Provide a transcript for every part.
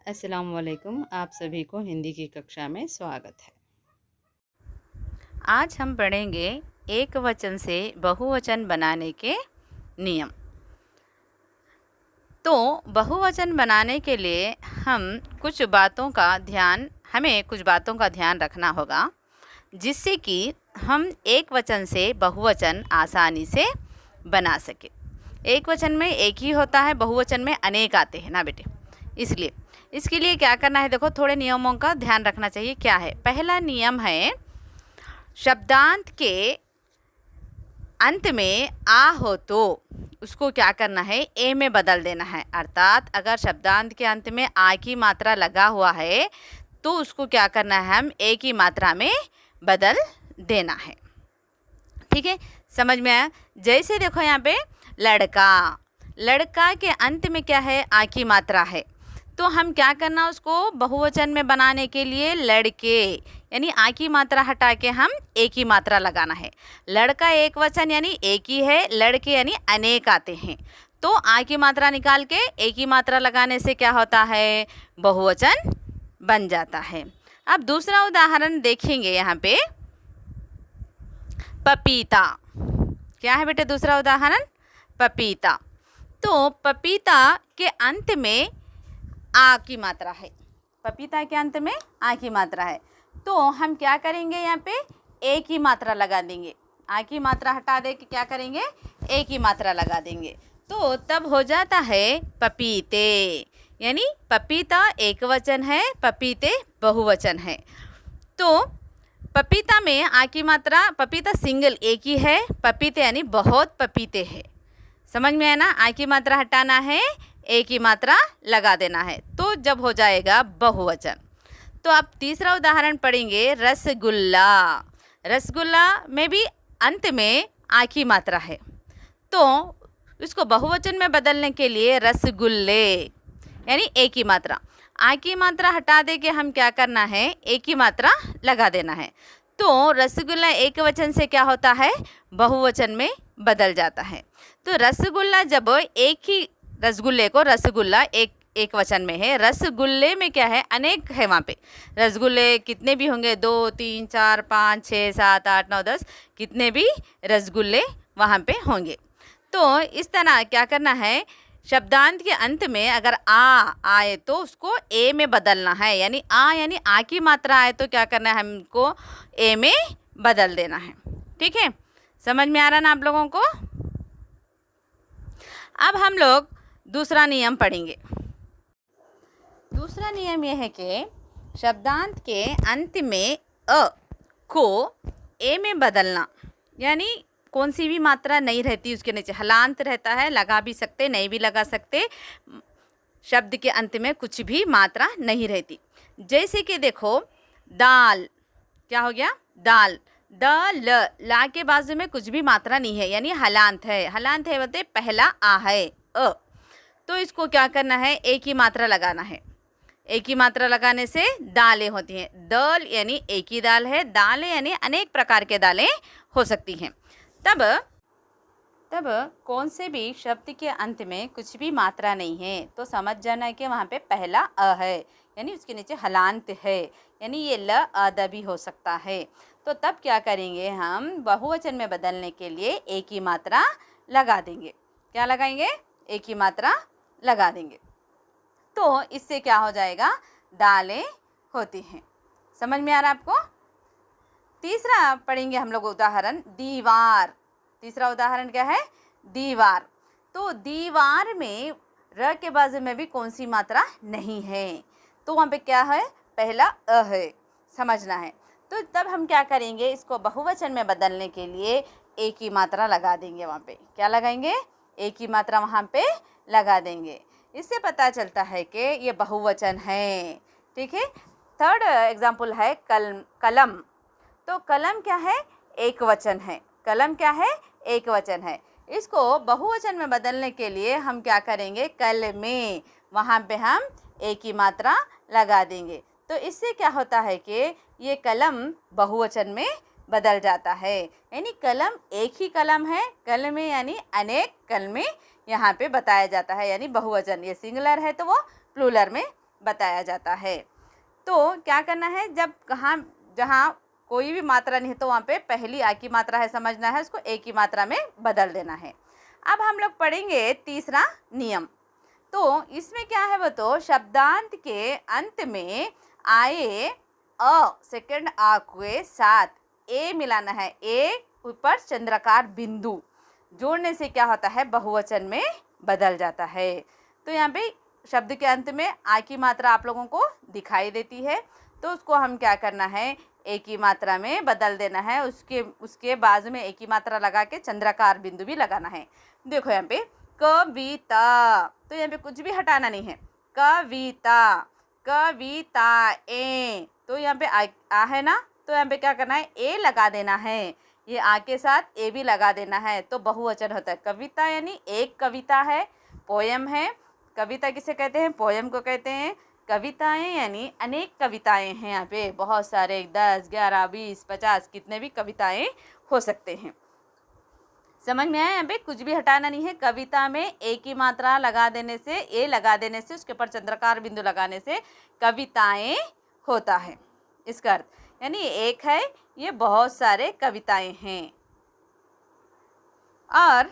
अस्सलाम वालेकुम। आप सभी को हिंदी की कक्षा में स्वागत है। आज हम पढ़ेंगे एक वचन से बहुवचन बनाने के नियम। तो बहुवचन बनाने के लिए हमें कुछ बातों का ध्यान रखना होगा, जिससे कि हम एक वचन से बहुवचन आसानी से बना सके। एक वचन में एक ही होता है, बहुवचन में अनेक आते हैं ना बेटे। इसलिए इसके लिए क्या करना है, देखो थोड़े नियमों का ध्यान रखना चाहिए। क्या है? पहला नियम है, शब्दांत के अंत में आ हो तो उसको क्या करना है, ए में बदल देना है। अर्थात अगर शब्दांत के अंत में आ की मात्रा लगा हुआ है तो उसको क्या करना है, हम ए की मात्रा में बदल देना है। ठीक है, समझ में आया? जैसे देखो यहाँ पे लड़का, लड़का के अंत में क्या है, आ की मात्रा है, तो हम क्या करना, उसको बहुवचन में बनाने के लिए लड़के यानी आ की मात्रा हटा के हम एक ही मात्रा लगाना है। लड़का एक वचन यानी एक ही है, लड़के यानी अनेक आते हैं, तो आ की मात्रा निकाल के एक ही मात्रा लगाने से क्या होता है, बहुवचन बन जाता है। अब दूसरा उदाहरण देखेंगे यहाँ पे, पपीता। क्या है बेटे दूसरा उदाहरण? पपीता। तो पपीता के अंत में आ की मात्रा है, पपीता के अंत में आ की मात्रा है, तो हम क्या करेंगे, यहाँ पे ए की मात्रा लगा देंगे। आ की मात्रा हटा दे के क्या करेंगे, ए की मात्रा लगा देंगे, तो तब हो जाता है पपीते। यानी पपीता एक वचन है, पपीते बहुवचन है। तो पपीता में आ की मात्रा, पपीता सिंगल एक ही है, पपीते यानी बहुत पपीते हैं। समझ में आया ना? आ की मात्रा हटाना है, ए की मात्रा लगा देना है, तो जब हो जाएगा बहुवचन। तो अब तीसरा उदाहरण पढ़ेंगे, रसगुल्ला। रसगुल्ला में भी अंत में आ की मात्रा है, तो इसको बहुवचन में बदलने के लिए रसगुल्ले यानी ए की मात्रा, आ की मात्रा हटा दे के हम क्या करना है, ए की मात्रा लगा देना है, तो रसगुल्ला एक वचन से क्या होता है, बहुवचन में बदल जाता है। तो रसगुल्ला जब एक ही, रसगुल्ले को रसगुल्ला एक वचन में है, रसगुल्ले में क्या है, अनेक है वहाँ पे। रसगुल्ले कितने भी होंगे, 2 3 4 5 6 7 8 9 10, कितने भी रसगुल्ले वहाँ पे होंगे। तो इस तरह क्या करना है, शब्दांत के अंत में अगर आ आए तो उसको ए में बदलना है, यानी आ की मात्रा आए तो क्या करना है, हमको ए में बदल देना है। ठीक है, समझ में आ रहा ना आप लोगों को? अब हम लोग दूसरा नियम पढ़ेंगे। दूसरा नियम यह है कि शब्दांत के अंत में अ को ए में बदलना, यानी कौन सी भी मात्रा नहीं रहती उसके नीचे, हलांत रहता है, लगा भी सकते नहीं भी लगा सकते, शब्द के अंत में कुछ भी मात्रा नहीं रहती। जैसे कि देखो दाल, क्या हो गया, दाल, ला के बाजू में कुछ भी मात्रा नहीं है, यानी हलांत है। हलांत है बोलते पहला आ है अ, तो इसको क्या करना है, एक ही मात्रा लगाना है। एक ही मात्रा लगाने से दालें होती हैं। दाल यानी एक ही दाल है, दालें यानी अनेक प्रकार के दालें हो सकती हैं। तब कौन से भी शब्द के अंत में कुछ भी मात्रा नहीं है तो समझ जाना कि वहाँ पे पहला अ है, यानी उसके नीचे हलांत है, यानी ये ल अद भी हो सकता है। तो तब क्या करेंगे, हम बहुवचन में बदलने के लिए एक ही मात्रा लगा देंगे। क्या लगाएंगे? एक ही मात्रा लगा देंगे, तो इससे क्या हो जाएगा, दालें होती हैं। समझ में आ रहा है आपको? तीसरा पढ़ेंगे हम लोग उदाहरण, दीवार। तीसरा उदाहरण क्या है, दीवार। तो दीवार में र के बाजू में भी कौन सी मात्रा नहीं है, तो वहाँ पे क्या है, पहला अ है, समझना है। तो तब हम क्या करेंगे, इसको बहुवचन में बदलने के लिए एक ही मात्रा लगा देंगे। वहाँ पे क्या लगाएंगे, एक ही मात्रा वहाँ पे लगा देंगे। इससे पता चलता है कि ये बहुवचन है। ठीक है, थर्ड एग्जाम्पल है कलम। तो कलम क्या है, एक वचन है। कलम क्या है, एक वचन है। इसको बहुवचन में बदलने के लिए हम क्या करेंगे, कलमे, वहाँ पे हम एक ही मात्रा लगा देंगे। तो इससे क्या होता है कि ये कलम बहुवचन में बदल जाता है, यानी कलम एक ही कलम है, कलमे यानी अनेक कलमे यहाँ पे बताया जाता है, यानी बहुवचन। ये सिंगुलर है तो वो प्लूरल में बताया जाता है। तो क्या करना है, जब कहाँ जहाँ कोई भी मात्रा नहीं है तो वहाँ पे पहली आ की मात्रा है, समझना है, उसको ए की मात्रा में बदल देना है। अब हम लोग पढ़ेंगे तीसरा नियम। तो इसमें क्या है वो, तो शब्दांत के अंत में आए सेकंड आ के साथ ए मिलाना है। ए ऊपर चंद्राकार बिंदु जोड़ने से क्या होता है, बहुवचन में बदल जाता है। तो यहाँ पे शब्द के अंत में आ की मात्रा आप लोगों को दिखाई देती है, तो उसको हम क्या करना है, ए की मात्रा में बदल देना है। उसके बाजू में ए की मात्रा लगा के चंद्राकार बिंदु भी लगाना है। देखो यहाँ पे कविता, तो यहाँ पे कुछ भी हटाना नहीं है। कविता, कविताएं, तो यहाँ पे आ है ना, तो यहाँ पे क्या करना है, ए लगा देना है। ये आ के साथ ए भी लगा देना है, तो बहुवचन होता है। कविता यानी एक कविता है, पोयम है। कविता किसे कहते हैं, पोयम को कहते हैं। कविताएं यानी अनेक कविताएं हैं। यहाँ पे बहुत सारे 10, 11, 20, 50 कितने भी कविताएं हो सकते हैं। समझ में आया, यहाँ पे कुछ भी हटाना नहीं है। कविता में ए की मात्रा लगा देने से, ए लगा देने से, उसके ऊपर चंद्राकार बिंदु लगाने से कविताएं होता है। इसका अर्थ यानी एक है, ये बहुत सारे कविताएं हैं। और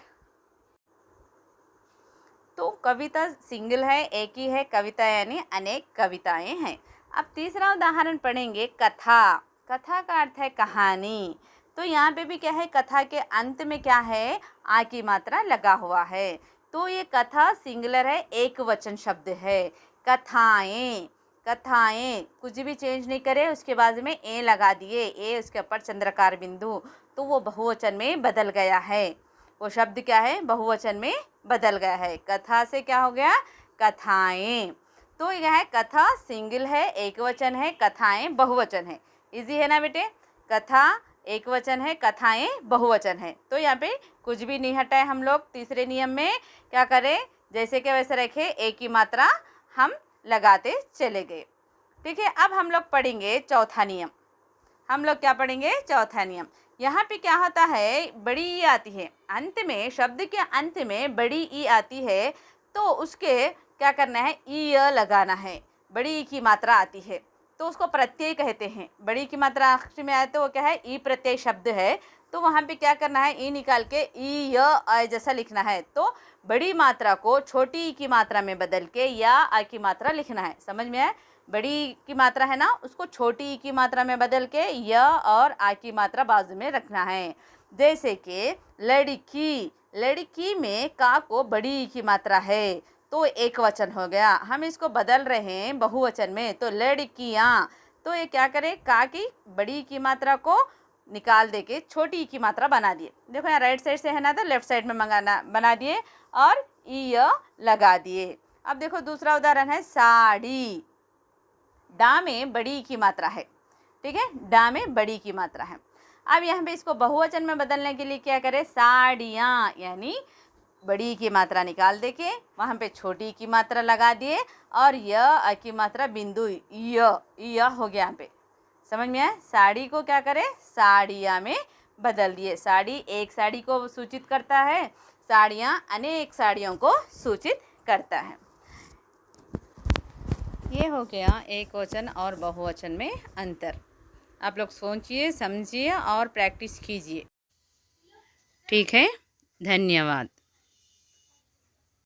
तो कविता सिंगल है, एक ही है, कविता यानी अनेक कविताएं हैं। अब तीसरा उदाहरण पढ़ेंगे, कथा। कथा का अर्थ है कहानी। तो यहाँ पे भी क्या है, कथा के अंत में क्या है, आ की मात्रा लगा हुआ है। तो ये कथा सिंगुलर है, एक वचन शब्द है। कथाएं, कथाएं, कुछ भी चेंज नहीं करे, उसके बाद में ए लगा दिए, ए उसके ऊपर चंद्राकार बिंदु, तो वो बहुवचन में बदल गया है। वो शब्द क्या है, बहुवचन में बदल गया है। कथा से क्या हो गया, कथाएं। तो यह है, कथा सिंगल है, एक वचन है, कथाएं बहुवचन है। इजी है ना बेटे, कथा एक वचन है, कथाएं बहुवचन है। तो यहाँ पे कुछ भी नहीं हटाए हम लोग। तीसरे नियम में क्या करें, जैसे कि वैसे रखे, ए की मात्रा हम लगाते चले गए। ठीक है, अब हम लोग पढ़ेंगे चौथा नियम। हम लोग क्या पढ़ेंगे, चौथा नियम। यहाँ पे क्या होता है, बड़ी ई आती है अंत में, शब्द के अंत में बड़ी ई आती है, तो उसके क्या करना है, ई लगाना है। बड़ी ई की मात्रा आती है तो उसको प्रत्यय कहते हैं। बड़ी की मात्रा आखिर में आए तो वो क्या है, ई प्रत्यय शब्द है। तो वहाँ पे क्या करना है, ई निकाल के ई य आ जैसा लिखना है। तो बड़ी मात्रा को छोटी ई की मात्रा में बदल के या आ की मात्रा लिखना है। समझ में आया, बड़ी की मात्रा है ना, उसको छोटी ई की मात्रा में बदल के य और आ की मात्रा बाजू में रखना है। जैसे कि लड़की, लड़की में का को बड़ी ई की मात्रा है तो एक वचन हो गया। हम इसको बदल रहे हैं बहुवचन में, तो लड़कियाँ। तो ये क्या करें, का की बड़ी की मात्रा को निकाल दे के छोटी की मात्रा बना दिए। देखो यहाँ राइट साइड से है ना, तो लेफ्ट साइड में मंगाना बना दिए और ई लगा दिए। अब देखो दूसरा उदाहरण है, साड़ी। डा में बड़ी की मात्रा है, ठीक है, डा में बड़ी की मात्रा है। अब यहाँ पे इसको बहुवचन में बदलने के लिए क्या करें, साड़ियाँ, यानी बड़ी की मात्रा निकाल दे के वहाँ पे छोटी की मात्रा लगा दिए और य की मात्रा बिंदु य हो गया। यहाँ पे समझ में आया, साड़ी को क्या करें, साड़ियाँ में बदल दिए। साड़ी एक साड़ी को सूचित करता है, साड़ियाँ अनेक साड़ियों को सूचित करता है। ये हो गया एक वचन और बहुवचन में अंतर। आप लोग सोचिए, समझिए और प्रैक्टिस कीजिए। ठीक है, धन्यवाद।